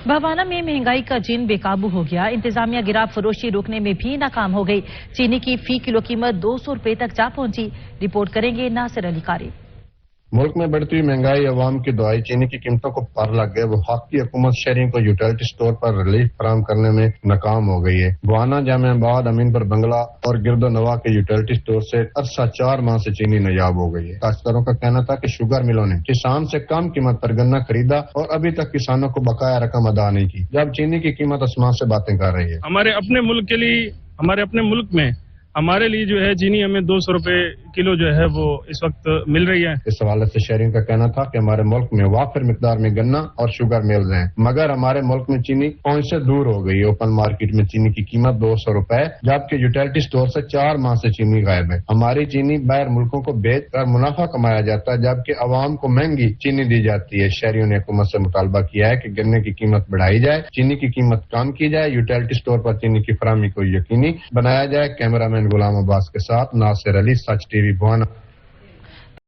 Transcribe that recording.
बवाना में महंगाई का जिन बेकाबू हो गया। इंतजामिया गिराव फरोशी रोकने में भी नाकाम हो गई। चीनी की फी किलो कीमत 200 रुपए तक जा पहुंची। रिपोर्ट करेंगे नासिर अली कारी। मुल्क में बढ़ती हुई महंगाई अवाम की दुआई चीनी की कीमतों को पार लग गए। वफाकी हुकूमत शहरियों को यूटिलिटी स्टोर पर रिलीफ फराहम करने में नाकाम हो गई है। बवाना, जामियाबाद, अमीनपुर बंगला और गिरदो नवा के यूटिलिटी स्टोर से अरसा 4 माह से चीनी नायाब हो गई है। काश्तकारों का कहना था कि शुगर मिलों ने किसान से कम कीमत पर गन्ना खरीदा और अभी तक किसानों को बकाया रकम अदा नहीं की, जब चीनी की कीमत आसमान से बातें कर रही है। हमारे अपने मुल्क के लिए, हमारे अपने मुल्क में हमारे लिए जो है चीनी हमें 200 रुपए किलो जो है वो इस वक्त मिल रही है। इस हवाले से शहरियों का कहना था कि हमारे मुल्क में वाफिर मिकदार में गन्ना और शुगर मिल्स हैं, मगर हमारे मुल्क में चीनी पहुंच से दूर हो गई है। ओपन मार्केट में चीनी की कीमत 200 रुपए, जबकि यूटिलिटी स्टोर से 4 माह से चीनी गायब है। हमारी चीनी बाहर मुल्कों को बेच कर मुनाफा कमाया जाता है, जबकि अवाम को महंगी चीनी दी जाती है। शहरियों ने हुकूमत से मुतालबा किया है कि गन्ने की कीमत बढ़ाई जाए, चीनी की कीमत कम की जाए, यूटिलिटी स्टोर पर चीनी की फराहमी को यकीनी बनाया जाए। कैमरामैन गुलाम अब्बास के साथ नासिर अली, सच टीवी बवाना।